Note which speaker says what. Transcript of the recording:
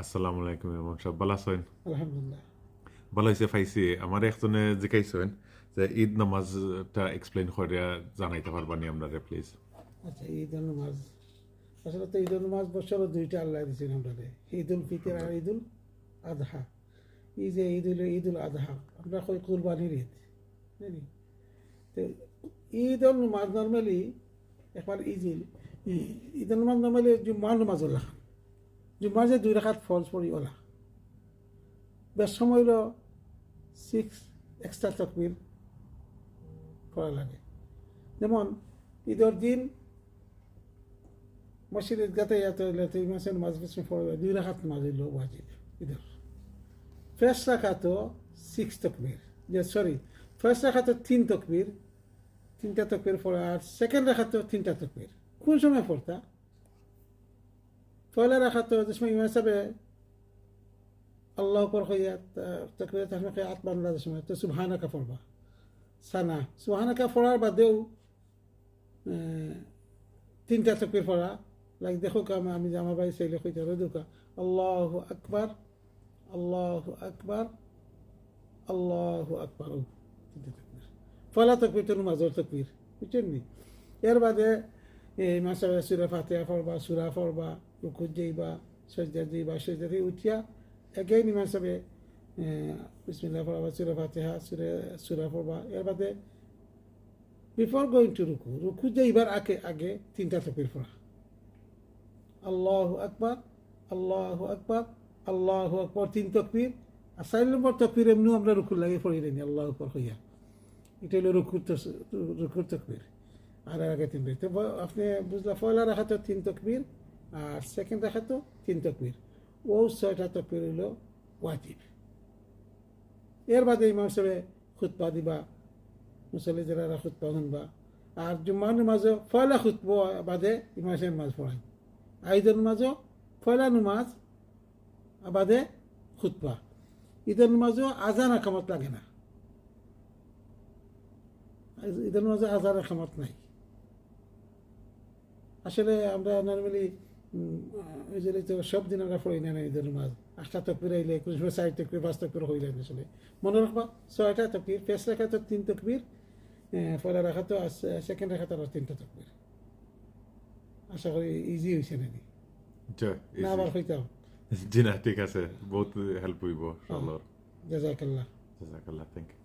Speaker 1: আসসালামু আলাইকুম ইমাম সাহেব ভালো আছেন?
Speaker 2: আলহামদুলিল্লাহ।
Speaker 1: ভালো হয়েছে পাইছি আমার একজনে জিজ্ঞাসেন যে ঈদ নামাজটা এক্সপ্লেইন করে জানাইতে পারবানি আপনারে প্লিজ।
Speaker 2: আচ্ছা, ঈদুল নামাজ আসলে তো ঈদুল নামাজ বছরও দুইটা আল্লাহ দিয়েছেন আমরা, ঈদুল ফিতর আর ঈদুল আদহা। এই যে ঈদুল আদহা আমরা কই কুরবানির ঈদ, জানি তো ঈদুল নামাজ নর্মালি একবার ঈদুল নামাজ নর্মালি জুম্মার নামাজ ওলা, জুম্মার যে দুই রাখাত ফলস পড়ি ওলা বেশ সময় হলো 6 এক্সট্রা তকবির করা লাগে। যেমন ঈদের দিন মসজিদ ঈদগাতে যেতে হইলে তো ইমামের নামাজ পড়বে 2 রাকাত নামাজ হইল ওয়াজিব ঈদের। ফার্স্ট রাকাতও 6 তকবির, সরি ফার্স্ট রাকাতও 3 তকবির, 3টা তকবির পড়া, আর সেকেন্ড রাকাতও 3টা তকবির। কোন সময় পড়তা? পয়লা রাকাতও যে সময় ইমাম সাহেব আল্লাহ আকবার কইয়া তকবির তাহমিকে আতবান্লা যে সময় তো সুবহানাকা পড়বা সানা, সুবহানাকা পড়ার বাদেও 3টা তকবির পড়া। লাইক দেখো আমি আমার বাড়ি চাইলে কইতে দেখো আল্লাহু আকবার, আল্লাহু আকবার, আল্লাহু আকবার, 3টা তকবির। পয়লা তকবির তো নামাজের তকবির, বুঝছেন নি? এর বাদে ইমাম সাহেব সূরা ফাতিহা পড়বা, সূরা পড়বা, রুকুত যাইবা, সাজদা যাইবা, সাজদা থেকে উঠিয়া এগেইন ইমাম সাহেব বিসমিল্লাহ পড়বা, সূরা ফাতিহা, সূরা পড়বা। এর বাদে বিফোর গোয়িং টু রুকু যাইবার আগে 3টা তকবির পড়া, আল্লাহু আকবার, আল্লাহু আকবার, আল্লাহু আকবার, 3 তকবির। আর 4 নম্বর তকবির এমনিও আমরা রুকুর লাগে পড়ি নি আল্লাহু আকবার হইয়া, এটা হলো রুকুর তকবির। আর আগে 3 তো আপনি বুঝলা, পয়লা রাখাতো 3 তকবির আর সেকেন্ড রাখাতো 3 তকবির, ও 6টা তকবির হইল ওয়াজিব। এর বাদে ইমাম সাহেব খুতবা দিবা, মুসল্লি যারা খুতবা শুনবা। আর জুম্মার নামাজও পয়লা খুতবা বাদে ইমাম সাহেব নামাজ পড়ায়। ঈদের নামাজও পয়লা নামাজ বাদে খুতবা। ঈদের নামাজও আজান একামত লাগে না, ঈদের নামাজে আজান একামত নাই। আসলে আমরা নর্মালি ওই যে সব দিন আমরা পড়ি না ঈদের নামাজ। 8টা তকবির আইলে 4 তকবির 5 তকবির হইলে আসলে মনে রাখবা 6টা তকবির, ফার্স্ট রাখা তো 3 তকবির, পয়লা রাখা তো সেকেন্ড রাখা তো 3টা তকবির। আশা করি ইজি হয়েছে নাকি না আবার হইতাম।
Speaker 1: জি না ঠিক আছে, বহুত হেল্প হইব ইনশাআল্লাহ।
Speaker 2: জাযাকাল্লাহ।
Speaker 1: জাযাকাল্লাহ, থ্যাংক ইউ।